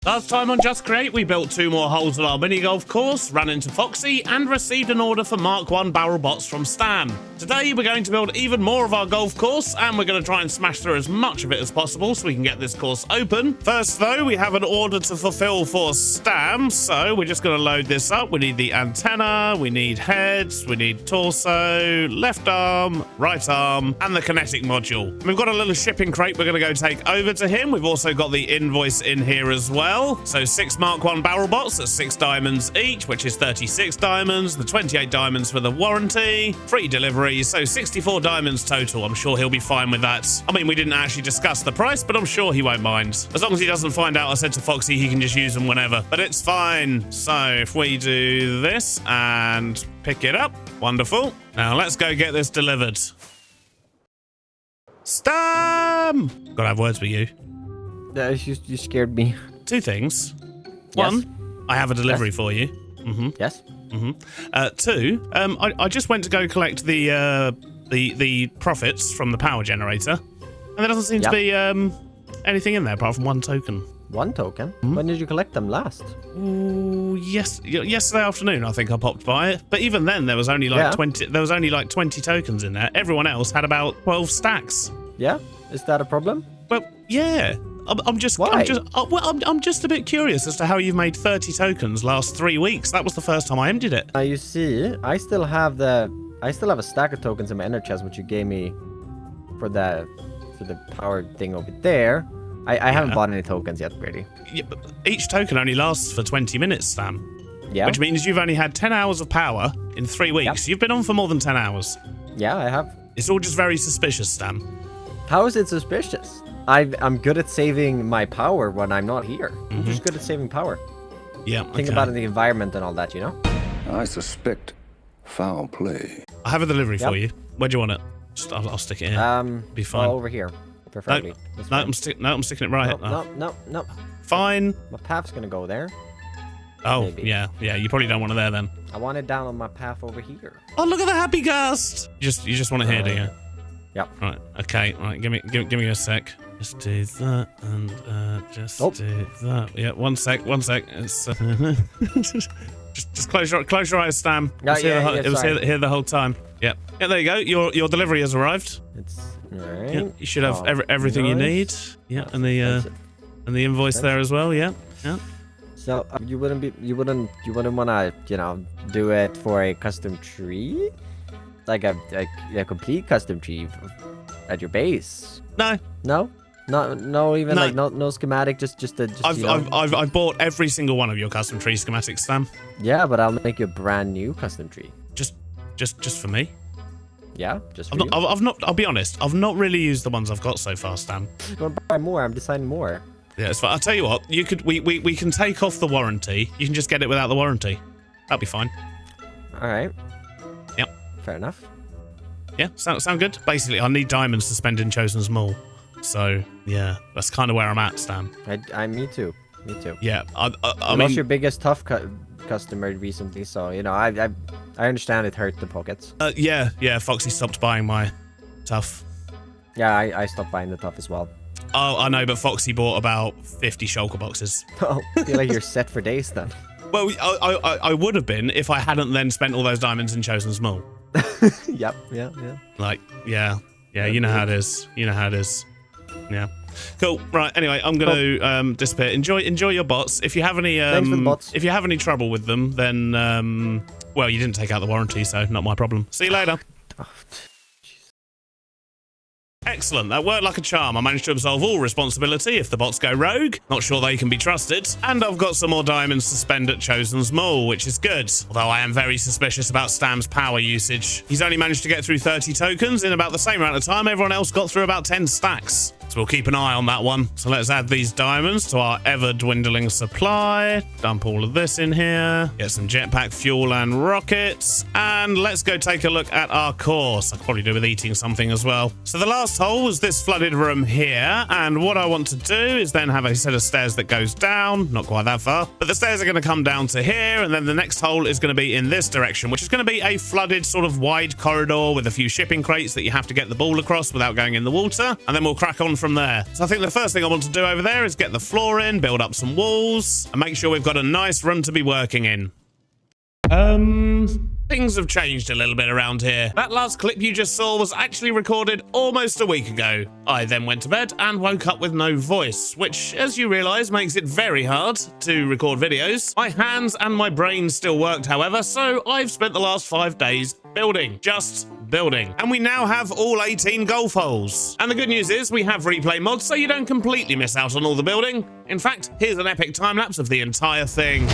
Last time on Just Create, we built 2 more holes at our mini golf course, ran into Foxy, and received an order for Mark 1 barrel bots from Stam. Today, we're going to build even more of our golf course, and we're going to try and smash through as much of it as possible so we can get this course open. First, though, we have an order to fulfill for Stam, so we're just going to load this up. We need the antenna, we need heads, we need torso, left arm, right arm, and the kinetic module. We've got a little shipping crate we're going to go take over to him. We've also got the invoice in here as well. So 6 Mark 1 barrel bots at 6 diamonds each, which is 36 diamonds, the 28 diamonds for the warranty, free delivery, so 64 diamonds total. I'm sure he'll be fine with that. I mean, we didn't actually discuss the price, but I'm sure he won't mind. As long as he doesn't find out I said to Foxy he can just use them whenever, but it's fine. So if we do this and pick it up, wonderful. Now let's go get this delivered. Stam! Gotta have words with you. You scared me. 2 things. Yes. 1, I have a delivery for you. Yes. 2, I just went to go collect the profits from the power generator, and there doesn't seem to be anything in there apart from 1 token. 1 token? When did you collect them last? Ooh, yesterday afternoon, I think I popped by it. But even then, there was only like 20. There was only like 20 tokens in there. Everyone else had about 12 stacks. Yeah. Is that a problem? Well, yeah. I'm just a bit curious as to how you've made 30 tokens last 3 weeks. That was the first time I emptied it. You see, I still have a stack of tokens in my ender chest, which you gave me for the power thing over there. I haven't bought any tokens yet, really. Yeah, but each token only lasts for 20 minutes, Stam. Yeah. Which means you've only had 10 hours of power in 3 weeks. Yep. You've been on for more than 10 hours. Yeah, I have. It's all just very suspicious, Stam. How is it suspicious? I'm good at saving my power when I'm not here. I'm just good at saving power. Yeah. Think about the environment and all that, you know? I suspect foul play. I have a delivery for you. Where do you want it? Just, I'll stick it in. Be fine. Over here, preferably. No, I'm sticking it right. No. Fine. My path's gonna go there. Oh, Maybe. yeah. You probably don't want it there then. I want it down on my path over here. Oh, look at the happy cast. You just want it here, do you? Yep. Right. Okay. Right. Give me a sec. Just do that and do that. Yeah. One sec. It's just close your eyes, Stam. It was here the whole time. Yeah. Yeah. There you go. Your delivery has arrived. It's right. Yeah. You should have everything you need. Yeah. And the invoice there as well. Yeah. Yeah. So you wouldn't want to do it for a custom tree, like a complete custom tree at your base. No, even like no schematic. Just I've bought every single one of your custom tree schematics, Stam. Yeah, but I'll make you a brand new custom tree. Just for me. Yeah, just for I'll be honest. I've not really used the ones I've got so far, Stam. You want to buy more? I'm designing more. Yeah, it's fine. I'll tell you what. We can take off the warranty. You can just get it without the warranty. That'll be fine. All right. Yep. Fair enough. Yeah, sound good? Basically, I need diamonds to spend in Chosen's Mall. So, yeah, that's kind of where I'm at, Stam. Me too. Yeah, I mean... lost your biggest tough customer recently, so, I understand it hurt the pockets. Yeah, Foxy stopped buying my tough. Yeah, I stopped buying the tough as well. Oh, I know, but Foxy bought about 50 shulker boxes. Oh, I feel like you're set for days then. Well, I would have been if I hadn't then spent all those diamonds in Chosen's Mall. Yep, yeah. Like, yeah, you know how it is. Yeah. Cool. Right. Anyway, I'm going to disappear. Enjoy your bots. If you have any Thanks for the bots. If you have any trouble with them, then well, you didn't take out the warranty, so not my problem. See you later. Excellent, that worked like a charm. I managed to absolve all responsibility if the bots go rogue. Not sure they can be trusted. And I've got some more diamonds to spend at Chosen's Mall, which is good. Although I am very suspicious about Stam's power usage. He's only managed to get through 30 tokens in about the same amount of time. Everyone else got through about 10 stacks. So we'll keep an eye on that one. So let's add these diamonds to our ever-dwindling supply. Dump all of this in here. Get some jetpack fuel and rockets. And let's go take a look at our course. I could probably do with eating something as well. So the last hole was this flooded room here. And what I want to do is then have a set of stairs that goes down. Not quite that far. But the stairs are going to come down to here. And then the next hole is going to be in this direction, which is going to be a flooded sort of wide corridor with a few shipping crates that you have to get the ball across without going in the water. And then we'll crack on from there. So I think the first thing I want to do over there is get the floor in, build up some walls, and make sure we've got a nice room to be working in. Things have changed a little bit around here. That last clip you just saw was actually recorded almost a week ago. I then went to bed and woke up with no voice, which, as you realise, makes it very hard to record videos. My hands and my brain still worked, however, so I've spent the last 5 days building. Just building. And we now have all 18 golf holes. And the good news is we have replay mods, so you don't completely miss out on all the building. In fact, here's an epic time-lapse of the entire thing.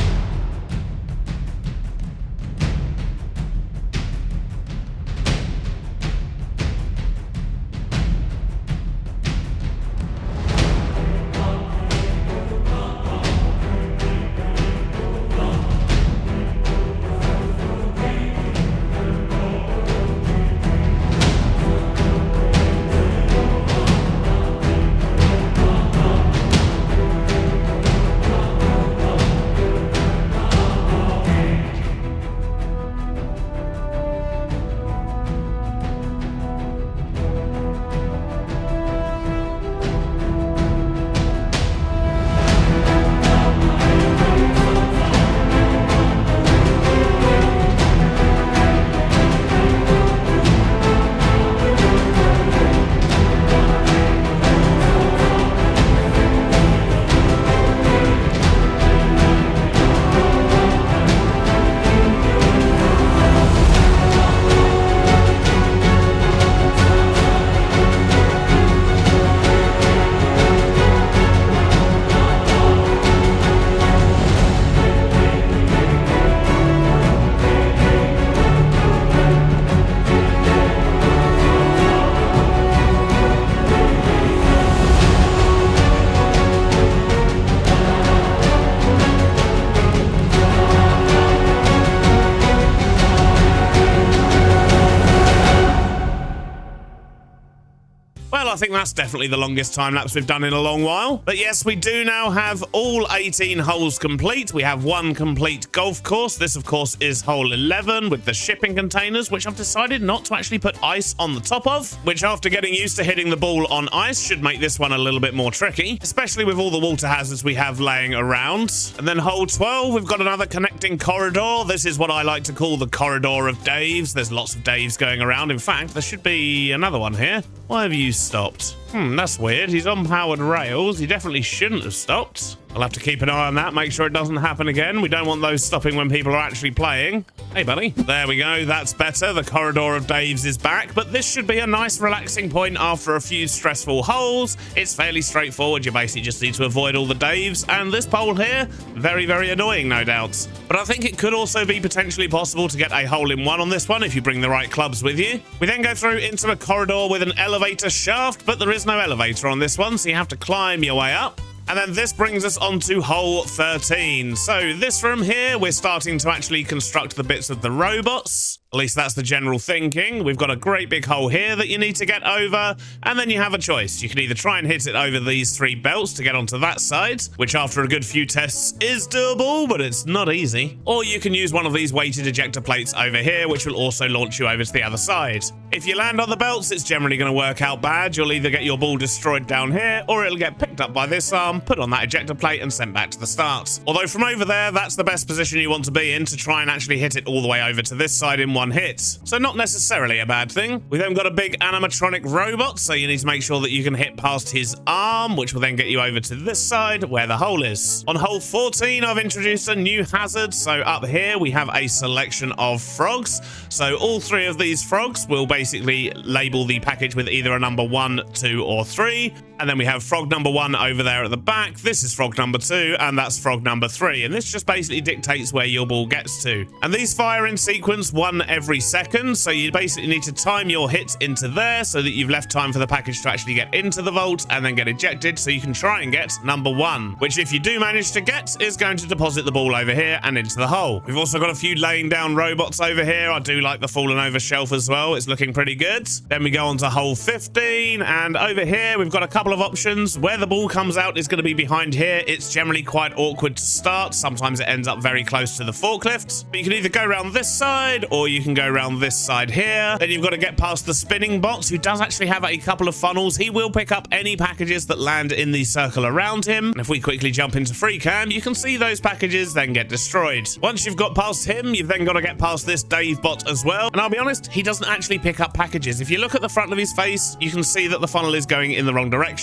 Well, I think that's definitely the longest time lapse we've done in a long while. But yes, we do now have all 18 holes complete. We have one complete golf course. This, of course, is hole 11 with the shipping containers, which I've decided not to actually put ice on the top of, which after getting used to hitting the ball on ice should make this one a little bit more tricky, especially with all the water hazards we have laying around. And then hole 12, we've got another connecting corridor. This is what I like to call the corridor of Daves. There's lots of Daves going around. In fact, there should be another one here. Why have you stopped? That's weird. He's on powered rails. He definitely shouldn't have stopped. I'll have to keep an eye on that, make sure it doesn't happen again. We don't want those stopping when people are actually playing. Hey, buddy. There we go. That's better. The corridor of Daves is back, but this should be a nice relaxing point after a few stressful holes. It's fairly straightforward. You basically just need to avoid all the Daves, and this pole here, very, very annoying, no doubt. But I think it could also be potentially possible to get a hole-in-one on this one if you bring the right clubs with you. We then go through into a corridor with an elevator shaft, but there is no elevator on this one, so you have to climb your way up. And then this brings us on to hole 13. So this room here, we're starting to actually construct the bits of the robots. At least that's the general thinking. We've got a great big hole here that you need to get over, and then you have a choice. You can either try and hit it over these 3 belts to get onto that side, which after a good few tests is doable, but it's not easy. Or you can use one of these weighted ejector plates over here, which will also launch you over to the other side. If you land on the belts, it's generally going to work out bad. You'll either get your ball destroyed down here, or it'll get picked up by this arm, put on that ejector plate, and sent back to the start. Although from over there, that's the best position you want to be in to try and actually hit it all the way over to this side in one hit. So not necessarily a bad thing. We've then got a big animatronic robot, so you need to make sure that you can hit past his arm, which will then get you over to this side where the hole is. On hole 14, I've introduced a new hazard. So up here, we have a selection of frogs. So all 3 of these frogs will basically label the package with either a number 1, 2, or 3. And then we have frog number 1 over there at the back. This is frog number 2, and that's frog number 3. And this just basically dictates where your ball gets to. And these fire in sequence 1 every second. So you basically need to time your hit into there so that you've left time for the package to actually get into the vault and then get ejected. So you can try and get number 1, which if you do manage to get, is going to deposit the ball over here and into the hole. We've also got a few laying down robots over here. I do like the fallen over shelf as well. It's looking pretty good. Then we go on to hole 15. And over here, we've got a couple couple of options. Where the ball comes out is going to be behind here. It's generally quite awkward to start. Sometimes it ends up very close to the forklift. But you can either go around this side or you can go around this side here. Then you've got to get past the spinning box, who does actually have a couple of funnels. He will pick up any packages that land in the circle around him. And if we quickly jump into free cam, you can see those packages then get destroyed. Once you've got past him, you've then got to get past this Dave bot as well. And I'll be honest, he doesn't actually pick up packages. If you look at the front of his face, you can see that the funnel is going in the wrong direction.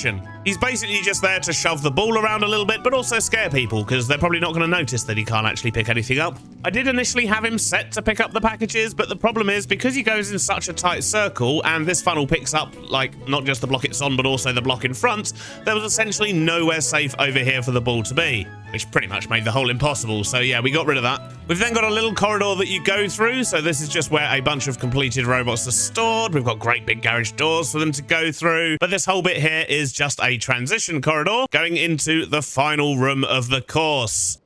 He's basically just there to shove the ball around a little bit, but also scare people, because they're probably not going to notice that he can't actually pick anything up. I did initially have him set to pick up the packages, but the problem is, because he goes in such a tight circle, and this funnel picks up, like, not just the block it's on, but also the block in front, there was essentially nowhere safe over here for the ball to be, which pretty much made the hole impossible. So yeah, we got rid of that. We've then got a little corridor that you go through. So this is just where a bunch of completed robots are stored. We've got great big garage doors for them to go through. But this whole bit here is just a transition corridor going into the final room of the course.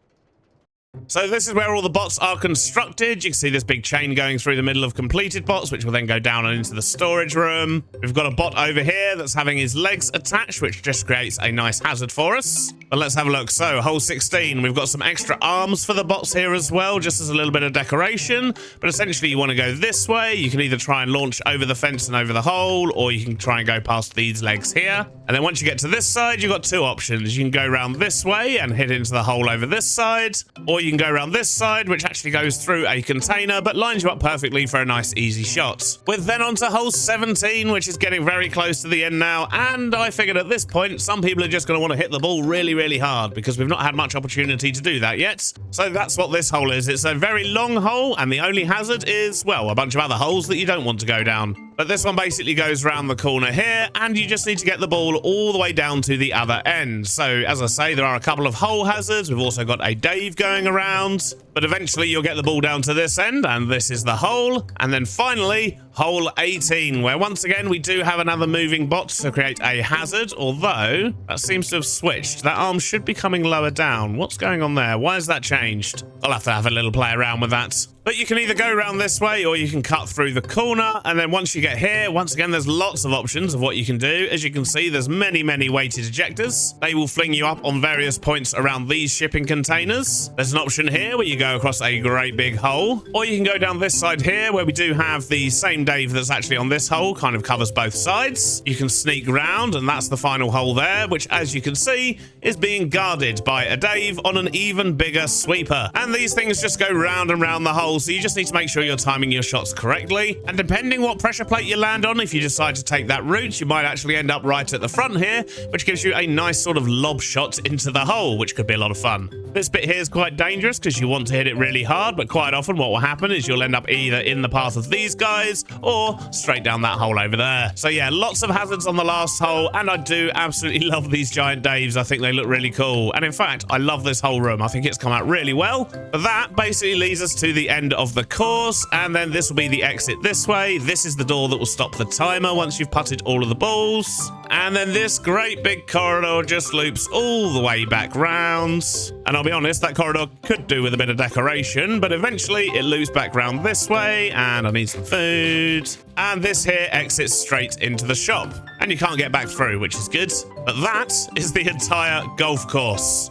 So this is where all the bots are constructed. You can see this big chain going through the middle of completed bots, which will then go down and into the storage room. We've got a bot over here that's having his legs attached, which just creates a nice hazard for us. But let's have a look. So hole 16, we've got some extra arms for the bots here as well, just as a little bit of decoration. But essentially you want to go this way. You can either try and launch over the fence and over the hole, or you can try and go past these legs here. And then once you get to this side, you've got two options. You can go around this way and hit into the hole over this side, or you can go around this side, which actually goes through a container, but lines you up perfectly for a nice easy shot. We're then on to hole 17, which is getting very close to the end now. And I figured at this point, some people are just going to want to hit the ball really hard, because we've not had much opportunity to do that yet. So that's what this hole is. It's a very long hole, and the only hazard is, well, a bunch of other holes that you don't want to go down. But this one basically goes around the corner here, and you just need to get the ball all the way down to the other end. So, as I say, there are a couple of hole hazards. We've also got a Dave going around, but eventually you'll get the ball down to this end, and this is the hole. And then finally, hole 18, where once again we do have another moving bot to create a hazard, although that seems to have switched. That arm should be coming lower down. What's going on there? Why has that changed? I'll have to have a little play around with that. But you can either go around this way or you can cut through the corner. And then once you get here, once again, there's lots of options of what you can do. As you can see, there's many weighted ejectors. They will fling you up on various points around these shipping containers. There's an option here where you go across a great big hole. Or you can go down this side here where we do have the same Dave that's actually on this hole, kind of covers both sides. You can sneak round, and that's the final hole there, which, as you can see, is being guarded by a Dave on an even bigger sweeper. And these things just go round and round the hole. So you just need to make sure you're timing your shots correctly. And depending what pressure plate you land on, if you decide to take that route, you might actually end up right at the front here, which gives you a nice sort of lob shot into the hole, which could be a lot of fun. This bit here is quite dangerous because you want to hit it really hard, but quite often what will happen is you'll end up either in the path of these guys or straight down that hole over there. So yeah, lots of hazards on the last hole, and I do absolutely love these giant Daves. I think they look really cool. And in fact, I love this whole room. I think it's come out really well. But that basically leads us to the end of the course, and then this will be the exit this way. This is the door that will stop the timer once you've putted all of the balls. And then this great big corridor just loops all the way back round. And I'll be honest, that corridor could do with a bit of decoration, but eventually it loops back round this way, and I need some food. And this here exits straight into the shop. And you can't get back through, which is good. But that is the entire golf course.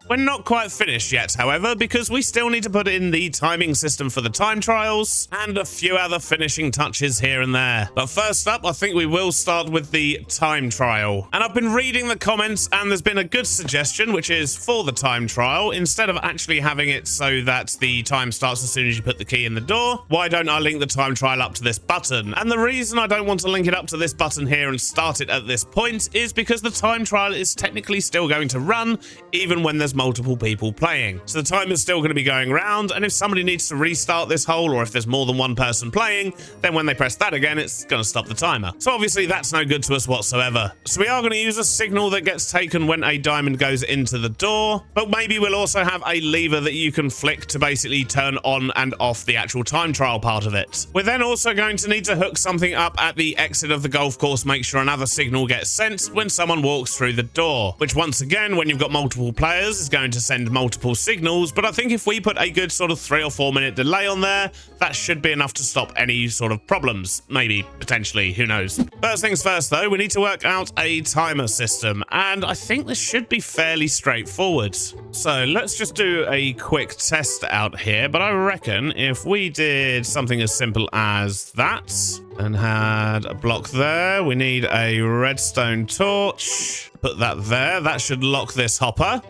We're not quite finished yet, however, because we still need to put in the timing system for the time trials and a few other finishing touches here and there. But first up, I think we will start with the time trial. And I've been reading the comments, and there's been a good suggestion, which is for the time trial, instead of actually having it so that the time starts as soon as you put the key in the door, why don't I link the time trial up to this button? And the reason I don't want to link it up to this button here and start it at this point is because the time trial is technically still going to run even when there's multiple people playing. So the time is still going to be going around, and if somebody needs to restart this hole, or if there's more than one person playing, then when they press that again, it's going to stop the timer. So obviously that's no good to us whatsoever. So we are going to use a signal that gets taken when a diamond goes into the door, but maybe we'll also have a lever that you can flick to basically turn on and off the actual time trial part of it. We're then also going to need to hook something up at the exit of the golf course, make sure another signal gets sent when someone walks through the door, which once again, when you've got multiple players, is going to send multiple signals, but I think if we put a good sort of 3 or 4 minute delay on there, that should be enough to stop any sort of problems. Maybe, potentially, who knows. First things first though, we need to work out a timer system, and I think this should be fairly straightforward. So let's just do a quick test out here, but I reckon if we did something as simple as that, and had a block there, we need a redstone torch, put that there, that should lock this hopper.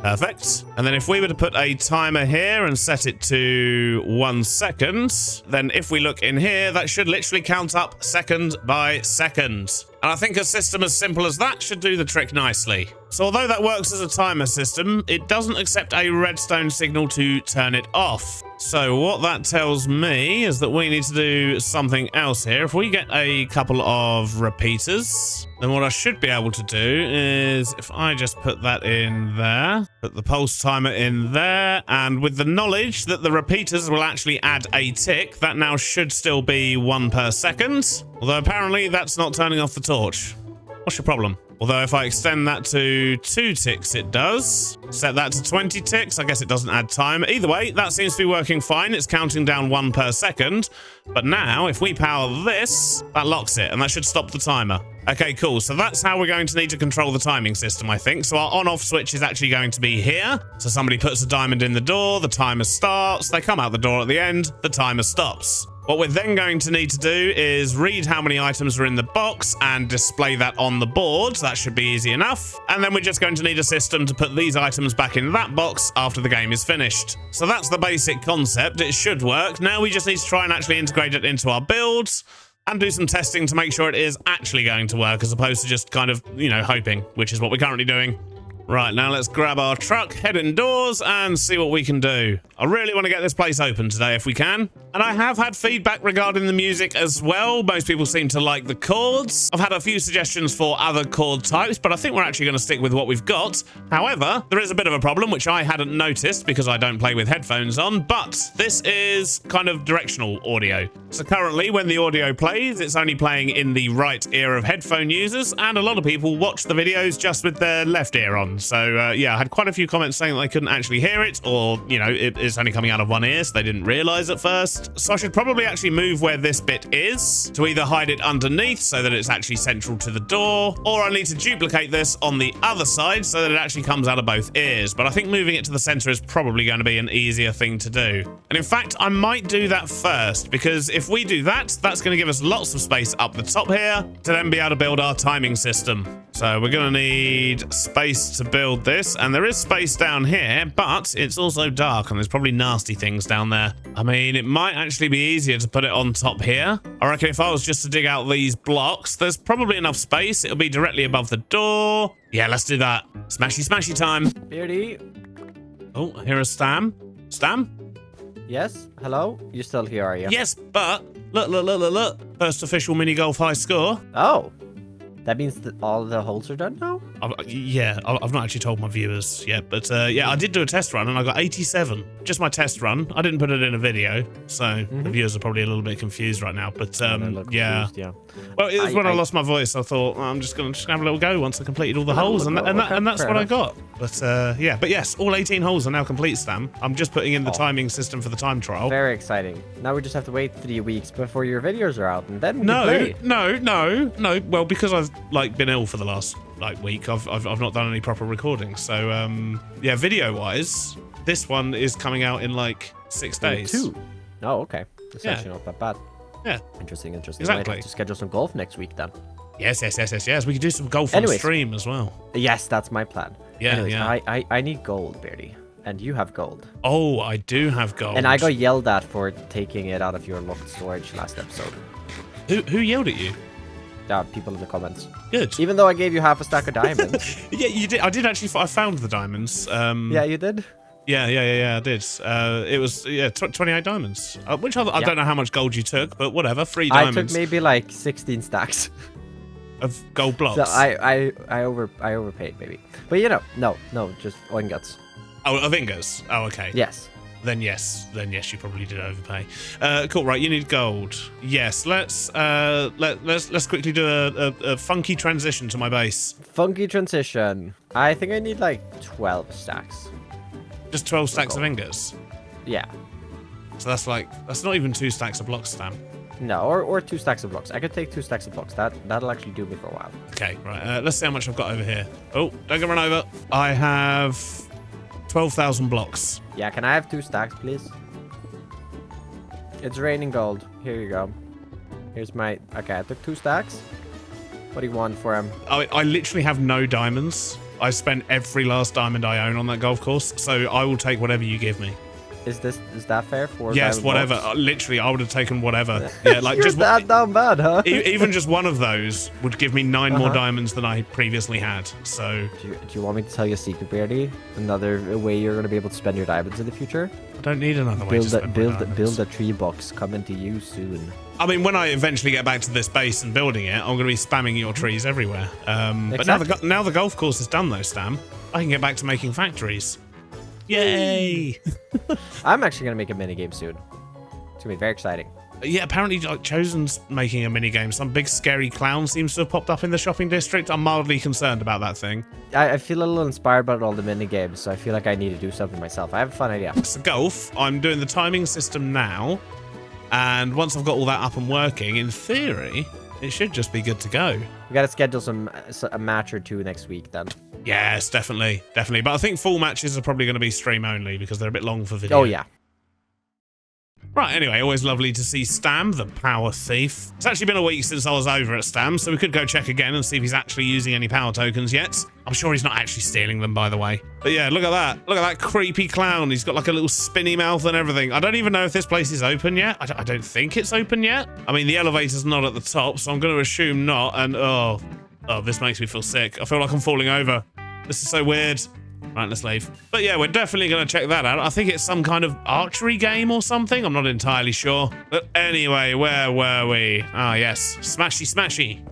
Perfect. And then if we were to put a timer here and set it to 1 second, then if we look in here, that should literally count up second by second. And I think a system as simple as that should do the trick nicely. So although that works as a timer system, it doesn't accept a redstone signal to turn it off. So what that tells me is that we need to do something else here. If we get a couple of repeaters, then what I should be able to do is if I just put that in there, put the pulse timer in there, and with the knowledge that the repeaters will actually add a tick, that now should still be 1 per second. Although apparently that's not turning off the torch. What's your problem? Although if I extend that to 2 ticks, it does. Set that to 20 ticks, I guess it doesn't add time. Either way, that seems to be working fine. It's counting down 1 per second. But now, if we power this, that locks it, and that should stop the timer. Okay, cool. So that's how we're going to need to control the timing system, I think. So our on-off switch is actually going to be here. So somebody puts a diamond in the door, the timer starts, they come out the door at the end, the timer stops. What we're then going to need to do is read how many items are in the box and display that on the board. That should be easy enough. And then we're just going to need a system to put these items back in that box after the game is finished. So that's the basic concept. It should work. Now we just need to try and actually integrate it into our builds and do some testing to make sure it is actually going to work as opposed to just kind of, you know, hoping, which is what we're currently doing. Right, now let's grab our truck, head indoors, and see what we can do. I really want to get this place open today if we can. And I have had feedback regarding the music as well. Most people seem to like the chords. I've had a few suggestions for other chord types, but I think we're actually going to stick with what we've got. However, there is a bit of a problem, which I hadn't noticed because I don't play with headphones on, but this is kind of directional audio. So currently, when the audio plays, it's only playing in the right ear of headphone users, and a lot of people watch the videos just with their left ear on. So yeah, I had quite a few comments saying that they couldn't actually hear it, or, you know, it's only coming out of one ear, so they didn't realize at first. So I should probably actually move where this bit is to either hide it underneath so that it's actually central to the door, or I need to duplicate this on the other side so that it actually comes out of both ears. But I think moving it to the center is probably going to be an easier thing to do. And in fact, I might do that first, because if we do that, that's going to give us lots of space up the top here to then be able to build our timing system. So we're going to need space to build this, and there is space down here, but it's also dark and there's probably nasty things down there. I mean, it might actually be easier to put it on top here. I reckon if I was just to dig out these blocks, there's probably enough space. It'll be directly above the door. Yeah, let's do that. Smashy, smashy time. Beardy. Oh, here is Stam. Stam? Yes? Hello? You're still here, are you? Yes, but look. First official mini golf high score. Oh. That means that all the holes are done now? Yeah, I've not actually told my viewers yet, but yeah, I did do a test run and I got 87. Just my test run. I didn't put it in a video, so the viewers are probably a little bit confused right now. But yeah. Well, it was when I lost my voice. I thought, I'm just gonna have a little go once I completed all the holes, and that's what I got. But yeah, but yes, all 18 holes are now complete, Stam. I'm just putting in the timing system for the time trial. Very exciting. Now we just have to wait 3 weeks before your videos are out, and then we can play. No. Well, because I've been ill for the last week, I've not done any proper recording. So yeah, video wise, this one is coming out in 6 days. 2. Oh, okay. That's actually not that bad. Yeah. Interesting. Exactly. Might have to schedule some golf next week then. Yes. We could do some golf on stream as well. Yes, that's my plan. Yeah, Anyways, yeah. I need gold, Beardy. And you have gold. Oh, I do have gold. And I got yelled at for taking it out of your locked storage last episode. Who yelled at you? People in the comments. Good. Even though I gave you half a stack of diamonds. Yeah, you did. I did actually. I found the diamonds. Yeah, you did? Yeah, I did. It was 28 diamonds. Which I don't know how much gold you took, but whatever. 3 diamonds. I took maybe 16 stacks of gold blocks. So I overpaid maybe. But no, just ingots. Oh, of ingots. Oh, okay. Yes. then yes, you probably did overpay. Cool, right, you need gold. Yes, let's quickly do a funky transition to my base. Funky transition. I think I need like 12 stacks. Just 12 stacks of ingots. Yeah. So that's not even 2 stacks of blocks, Stam. No, or 2 stacks of blocks. I could take 2 stacks of blocks. That'll actually do me for a while. Okay, right. Let's see how much I've got over here. Oh, don't get run over. I have 12,000 blocks. Yeah, can I have 2 stacks, please? It's raining gold. Here you go. Here's my... Okay, I took 2 stacks. What do you want for him? I literally have no diamonds. I spent every last diamond I own on that golf course, so I will take whatever you give me. Is that fair? For yes, whatever. Literally, I would have taken whatever. Yeah, like You're just that damn bad, huh? even just one of those would give me 9 more diamonds than I previously had. So, do you want me to tell you a secret, Beardy? Another way you're going to be able to spend your diamonds in the future? I don't need another way to spend my diamonds. Build a tree box coming to you soon. I mean, when I eventually get back to this base and building it, I'm going to be spamming your trees everywhere. But now the golf course is done, though, Stam. I can get back to making factories. Yay! I'm actually going to make a minigame soon. It's going to be very exciting. Yeah, apparently like, Chosen's making a minigame. Some big scary clown seems to have popped up in the shopping district. I'm mildly concerned about that thing. I feel a little inspired by all the minigames, so I feel like I need to do something myself. I have a fun idea. So golf, I'm doing the timing system now. And once I've got all that up and working, in theory, it should just be good to go. We got to schedule a match or 2 next week then. Yes, definitely. But I think full matches are probably going to be stream only because they're a bit long for video. Oh, yeah. Right, anyway, always lovely to see Stam, the power thief. It's actually been a week since I was over at Stam, so we could go check again and see if he's actually using any power tokens yet. I'm sure he's not actually stealing them, by the way. But yeah, look at that. Look at that creepy clown. He's got like a little spinny mouth and everything. I don't even know if this place is open yet. I don't think it's open yet. I mean, the elevator's not at the top, so I'm going to assume not. And oh, this makes me feel sick. I feel like I'm falling over. This is so weird. Right, let's leave. But yeah, we're definitely going to check that out. I think it's some kind of archery game or something. I'm not entirely sure. But anyway, where were we? Ah, yes. Smashy, smashy.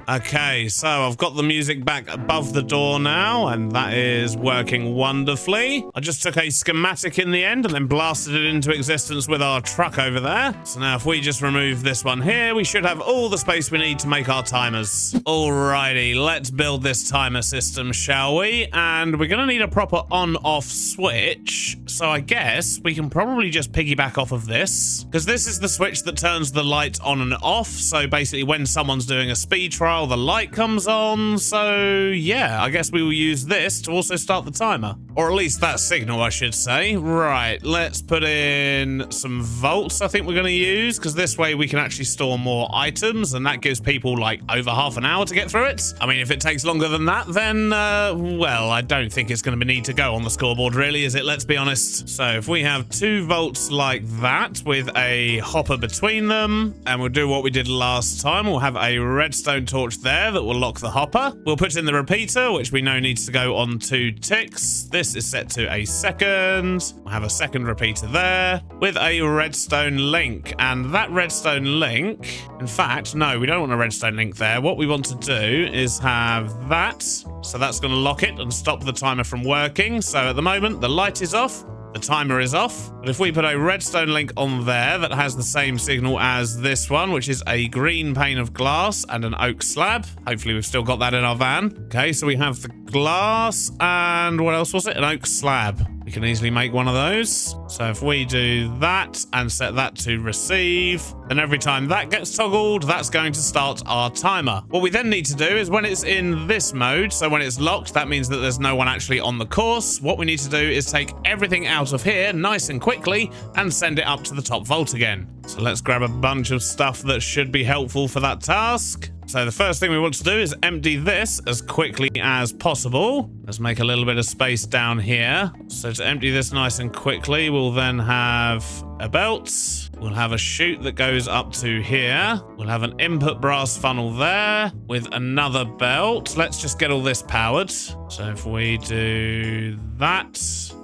Okay, so I've got the music back above the door now, and that is working wonderfully. I just took a schematic in the end and then blasted it into existence with our truck over there. So now if we just remove this one here, we should have all the space we need to make our timers. Alrighty, let's build this timer system, shall we? And we're gonna need a proper on-off switch. So I guess we can probably just piggyback off of this, because this is the switch that turns the light on and off. So basically when someone's doing a speed trial, the light comes on. So yeah, I guess we will use this to also start the timer, or at least that signal, I should say. Right, let's put in some volts. I think we're going to use, because this way we can actually store more items, and that gives people like over half an hour to get through it. I mean, if it takes longer than that, then well, I don't think it's going to need to go on the scoreboard, really, is it? Let's be honest. So if we have 2 volts like that with a hopper between them, and we'll do what we did last time, we'll have a redstone torch there that will lock the hopper. We'll put in the repeater, which we know needs to go on 2 ticks. This is set to a second. We'll have a second repeater there with a redstone link. And that redstone link, in fact, no, we don't want a redstone link there. What we want to do is have that. So that's going to lock it and stop the timer from working. So at the moment, the light is off. The timer is off, but if we put a redstone link on there that has the same signal as this one, which is a green pane of glass and an oak slab, hopefully we've still got that in our van. Okay, so we have the glass and what else was it? An oak slab. We can easily make one of those. So if we do that and set that to receive, then every time that gets toggled, that's going to start our timer. What we then need to do is when it's in this mode, so when it's locked, that means that there's no one actually on the course. What we need to do is take everything out of here nice and quickly and send it up to the top vault again. So let's grab a bunch of stuff that should be helpful for that task. So the first thing we want to do is empty this as quickly as possible. Let's make a little bit of space down here. So to empty this nice and quickly, we'll then have a belt. We'll have a chute that goes up to here. We'll have an input brass funnel there with another belt. Let's just get all this powered. So if we do that,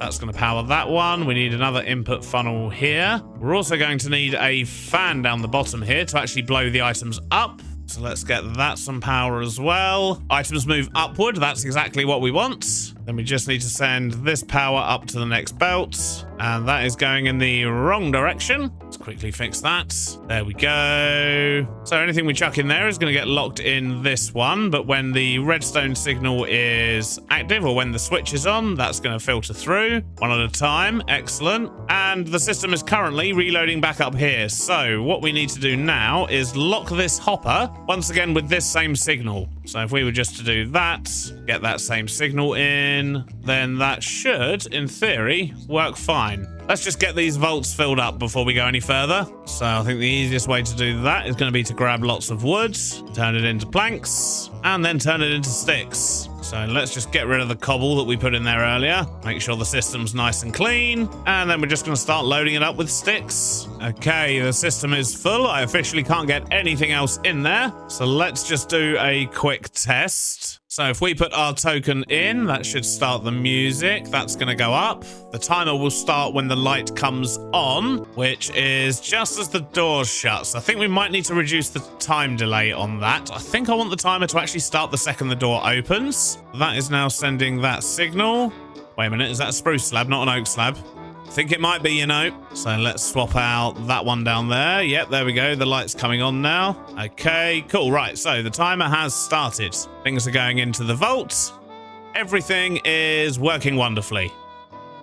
that's going to power that one. We need another input funnel here. We're also going to need a fan down the bottom here to actually blow the items up. So let's get that some power as well. Items move upward. That's exactly what we want. Then we just need to send this power up to the next belt. And that is going in the wrong direction. Let's quickly fix that. There we go. So anything we chuck in there is going to get locked in this one. But when the redstone signal is active, or when the switch is on, that's going to filter through one at a time. Excellent. And the system is currently reloading back up here. So what we need to do now is lock this hopper once again with this same signal. So if we were just to do that, get that same signal in, then that should, in theory, work fine. Let's just get these vaults filled up before we go any further. So I think the easiest way to do that is going to be to grab lots of wood, turn it into planks, and then turn it into sticks. So let's just get rid of the cobble that we put in there earlier. Make sure the system's nice and clean. And then we're just going to start loading it up with sticks. Okay, the system is full. I officially can't get anything else in there. So let's just do a quick test. So if we put our token in, that should start the music. That's going to go up. The timer will start when the light comes on, which is just as the doors shut. So I think we might need to reduce the time delay on that. I think I want the timer to actually start the second the door opens. That is now sending that signal. Wait a minute, is that a spruce slab, not an oak slab? I think it might be, you know. So let's swap out that one down there. Yep, there we go. The light's coming on now. Okay, cool. Right, so the timer has started. Things are going into the vault. Everything is working wonderfully.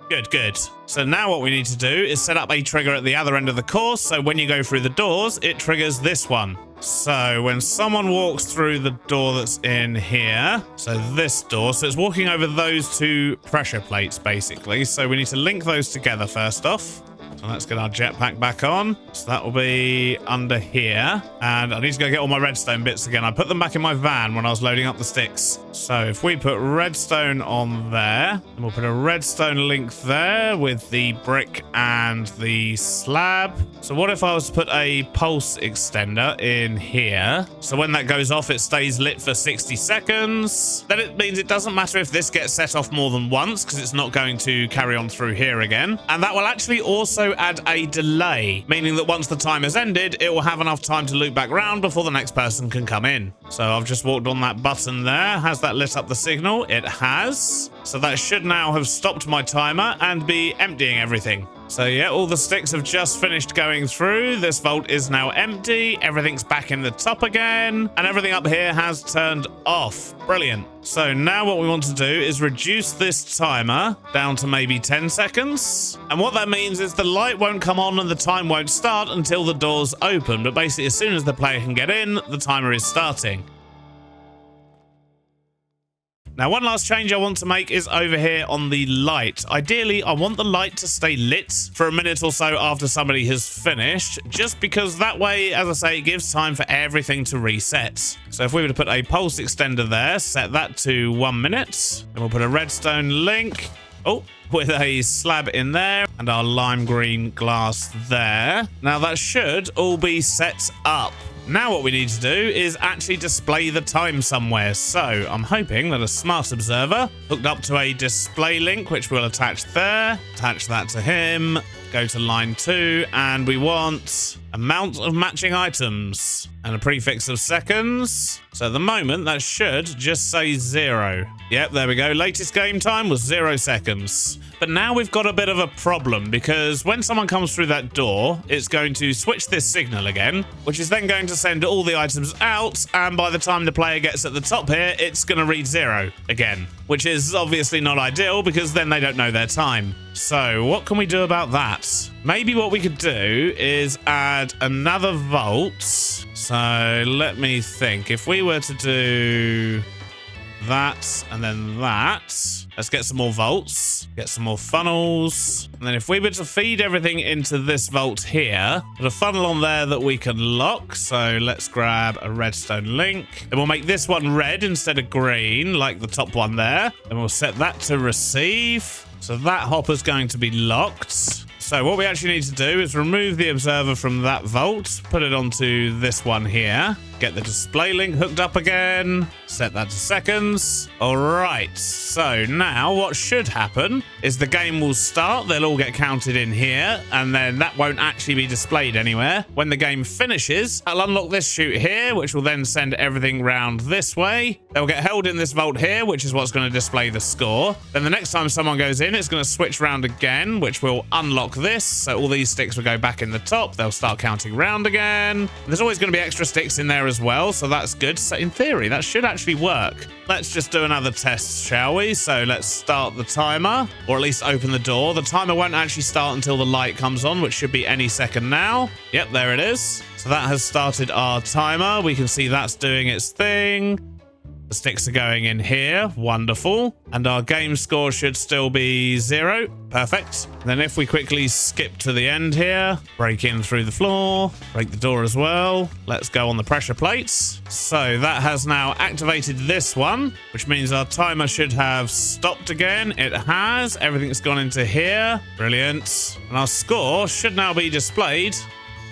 Good, good. So now what we need to do is set up a trigger at the other end of the course. So when you go through the doors, it triggers this one. So when someone walks through the door that's in here, so this door, so it's walking over those two pressure plates, basically. So we need to link those together first off. So let's get our jetpack back on. So that will be under here. And I need to go get all my redstone bits again. I put them back in my van when I was loading up the sticks. So if we put redstone on there, and we'll put a redstone link there with the brick and the slab. So what if I was to put a pulse extender in here? So when that goes off, it stays lit for 60 seconds. Then it means it doesn't matter if this gets set off more than once, because it's not going to carry on through here again. And that will actually also add a delay, meaning that once the time has ended, it will have enough time to loop back round before the next person can come in. So I've just walked on that button there. Has that lit up the signal? It has. So that should now have stopped my timer and be emptying everything. So yeah, all the sticks have just finished going through. This vault is now empty. Everything's back in the top again. And everything up here has turned off. Brilliant. So now what we want to do is reduce this timer down to maybe 10 seconds. And what that means is the light won't come on and the time won't start until the doors open. But basically, as soon as the player can get in, the timer is starting. Now, one last change I want to make is over here on the light. Ideally, I want the light to stay lit for a minute or so after somebody has finished, just because that way, as I say, it gives time for everything to reset. So if we were to put a pulse extender there, set that to 1 minute, and we'll put a redstone link. Oh, with a slab in there and our lime green glass there. Now that should all be set up. Now what we need to do is actually display the time somewhere. So I'm hoping that a smart observer hooked up to a display link, which we'll attach there, attach that to him, go to line 2, and we want amount of matching items and a prefix of seconds. So at the moment, that should just say 0. Yep, there we go. Latest game time was 0 seconds. But now we've got a bit of a problem, because when someone comes through that door, it's going to switch this signal again, which is then going to send all the items out, and by the time the player gets at the top here, it's going to read 0 again, which is obviously not ideal, because then they don't know their time. So what can we do about that? Maybe what we could do is add another vault. So let me think. If we were to do that and then that, let's get some more vaults, get some more funnels, and then if we were to feed everything into this vault here, put a funnel on there that we can lock. So let's grab a redstone link, and we'll make this one red instead of green like the top one there, and we'll set that to receive. So that hopper's going to be locked. So what we actually need to do is remove the observer from that vault, put it onto this one here. Get the display link hooked up again. Set that to seconds. All right. So now what should happen is the game will start. They'll all get counted in here, and then that won't actually be displayed anywhere. When the game finishes, I'll unlock this chute here, which will then send everything round this way. They'll get held in this vault here, which is what's going to display the score. Then the next time someone goes in, it's going to switch round again, which will unlock this. So all these sticks will go back in the top. They'll start counting round again. There's always going to be extra sticks in there as well, so that's good. So in theory, that should actually work. Let's just do another test, shall we? So let's start the timer, or at least open the door. The timer won't actually start until the light comes on, which should be any second now. Yep, there it is. So that has started our timer. We can see that's doing its thing. The sticks are going in here. Wonderful. And our game score should still be 0. Perfect. Then if we quickly skip to the end here, break in through the floor, break the door as well. Let's go on the pressure plates. So that has now activated this one, which means our timer should have stopped again. It has. Everything's gone into here. Brilliant. And our score should now be displayed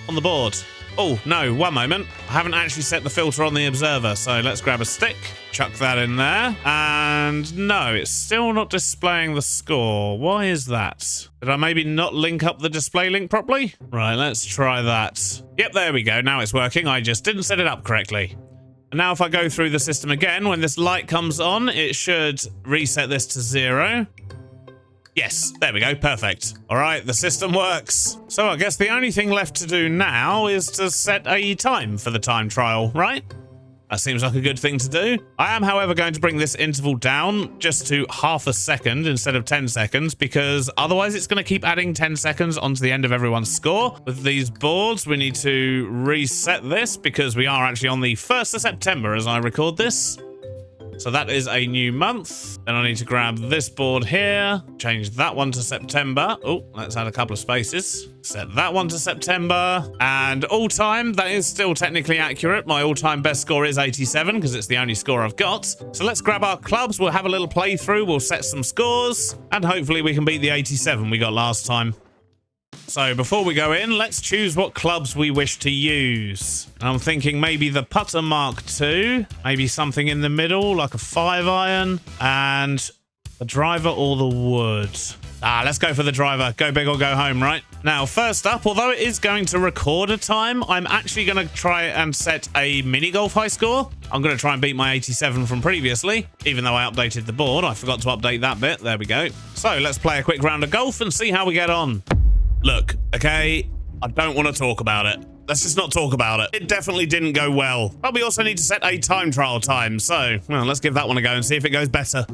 on the board. Oh, no, one moment. I haven't actually set the filter on the observer, so let's grab a stick, chuck that in there, and no, it's still not displaying the score. Why is that? Did I maybe not link up the display link properly? Right, let's try that. Yep, there we go. Now it's working. I just didn't set it up correctly. And now if I go through the system again, when this light comes on, it should reset this to 0. Yes, there we go. Perfect. All right, the system works. So I guess the only thing left to do now is to set a time for the time trial, right? That seems like a good thing to do. I am, however, going to bring this interval down just to ½ a second instead of 10 seconds, because otherwise it's going to keep adding 10 seconds onto the end of everyone's score. With these boards, we need to reset this because we are actually on the 1st of September as I record this. So that is a new month. Then I need to grab this board here, change that one to September. Oh, let's add a couple of spaces. Set that one to September. And all time, that is still technically accurate. My all-time best score is 87 because it's the only score I've got. So let's grab our clubs. We'll have a little playthrough. We'll set some scores and hopefully we can beat the 87 we got last time. So before we go in, let's choose what clubs we wish to use. I'm thinking maybe the putter Mark II, maybe something in the middle like a 5-iron, and the driver or the wood. Let's go for the driver. Go big or go home, right? Now, first up, although it is going to record a time, I'm actually going to try and set a mini golf high score. I'm going to try and beat my 87 from previously, even though I updated the board. I forgot to update that bit. There we go. So let's play a quick round of golf and see how we get on. Look, okay, I don't want to talk about it. Let's just not talk about it. It definitely didn't go well. But we also need to set a time trial time. So, well, let's give that one a go and see if it goes better.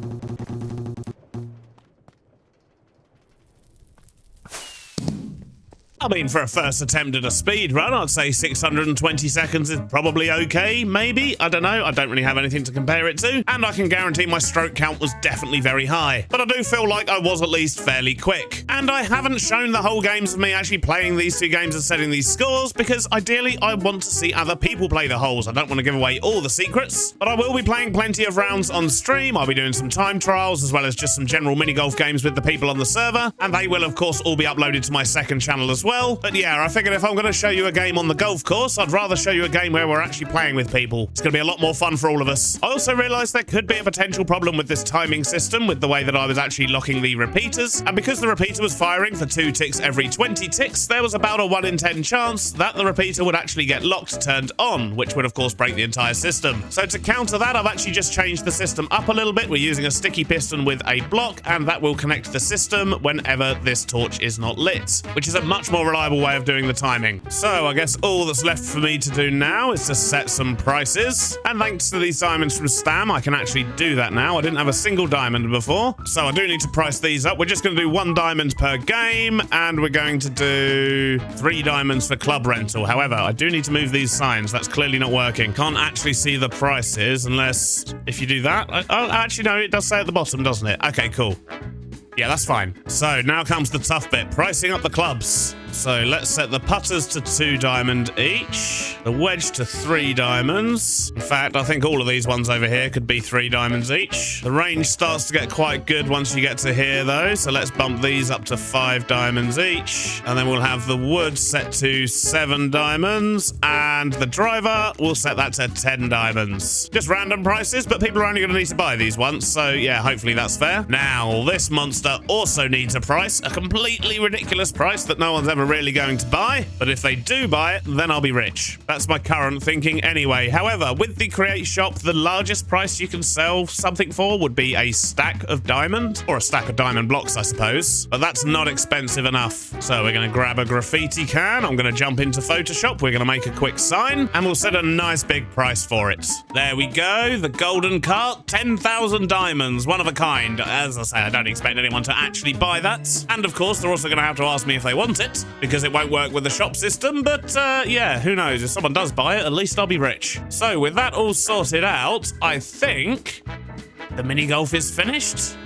I mean, for a first attempt at a speed run, I'd say 620 seconds is probably okay, maybe. I don't know. I don't really have anything to compare it to. And I can guarantee my stroke count was definitely very high. But I do feel like I was at least fairly quick. And I haven't shown the whole games of me actually playing these two games and setting these scores because ideally I want to see other people play the holes. I don't want to give away all the secrets. But I will be playing plenty of rounds on stream. I'll be doing some time trials as well as just some general mini golf games with the people on the server. And they will, of course, all be uploaded to my second channel as well. But yeah, I figured if I'm going to show you a game on the golf course, I'd rather show you a game where we're actually playing with people. It's going to be a lot more fun for all of us. I also realized there could be a potential problem with this timing system with the way that I was actually locking the repeaters. And because the repeater was firing for 2 ticks every 20 ticks, there was about a 1 in 10 chance that the repeater would actually get locked turned on, which would of course break the entire system. So to counter that, I've actually just changed the system up a little bit. We're using a sticky piston with a block, and that will connect the system whenever this torch is not lit, which is a much more reliable way of doing the timing. So I guess all that's left for me to do now is to set some prices. And thanks to these diamonds from Stam, I can actually do that now. I didn't have a single diamond before, so I do need to price these up. We're just going to do 1 diamond per game, and we're going to do 3 diamonds for club rental. However, I do need to move these signs. That's clearly not working. Can't actually see the prices unless if you do that. Oh, actually, no, it does say at the bottom, doesn't it? Okay, cool. Yeah, that's fine. So now comes the tough bit, pricing up the clubs. So let's set the putters to 2 diamond each. The wedge to 3 diamonds. In fact, I think all of these ones over here could be 3 diamonds each. The range starts to get quite good once you get to here, though. So let's bump these up to 5 diamonds each. And then we'll have the wood set to 7 diamonds. And the driver, we'll set that to 10 diamonds. Just random prices, but people are only going to need to buy these once. So yeah, hopefully that's fair. Now, this monster also needs a price. A completely ridiculous price that no one's ever really going to buy. But if they do buy it, then I'll be rich. That's my current thinking anyway. However, with the Create shop, the largest price you can sell something for would be a stack of diamond, or a stack of diamond blocks, I suppose. But that's not expensive enough. So we're going to grab a graffiti can. I'm going to jump into Photoshop. We're going to make a quick sign, and we'll set a nice big price for it. There we go. The golden cart, 10,000 diamonds, one of a kind. As I say, I don't expect anyone to actually buy that. And of course, they're also going to have to ask me if they want it, because it won't work with the shop system. But yeah, who knows? If someone does buy it, at least I'll be rich. So with that all sorted out, I think the mini golf is finished.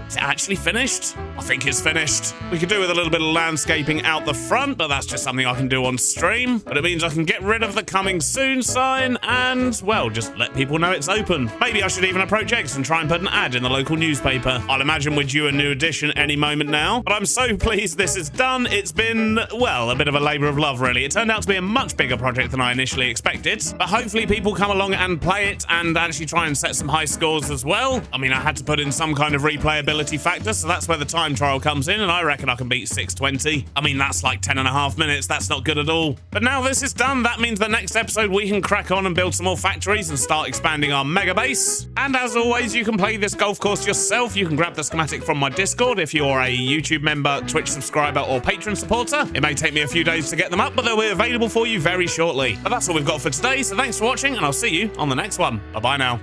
Is it actually finished? I think it's finished. We could do with a little bit of landscaping out the front, but that's just something I can do on stream. But it means I can get rid of the coming soon sign and, well, just let people know it's open. Maybe I should even approach X and try and put an ad in the local newspaper. I'll imagine we're due a new edition any moment now. But I'm so pleased this is done. It's been, well, a bit of a labor of love, really. It turned out to be a much bigger project than I initially expected. But hopefully people come along and play it and actually try and set some high scores as well. I mean, I had to put in some kind of replayability factor, so that's where the time trial comes in, and I reckon I can beat 620. I mean, that's like 10.5 minutes. That's not good at all. But now this is done, that means the next episode we can crack on and build some more factories and start expanding our mega base. And as always, you can play this golf course yourself. You can grab the schematic from my Discord if you're a YouTube member, Twitch subscriber, or Patreon supporter. It may take me a few days to get them up, but they'll be available for you very shortly. But that's all we've got for today, so thanks for watching, and I'll see you on the next one. Bye-bye now.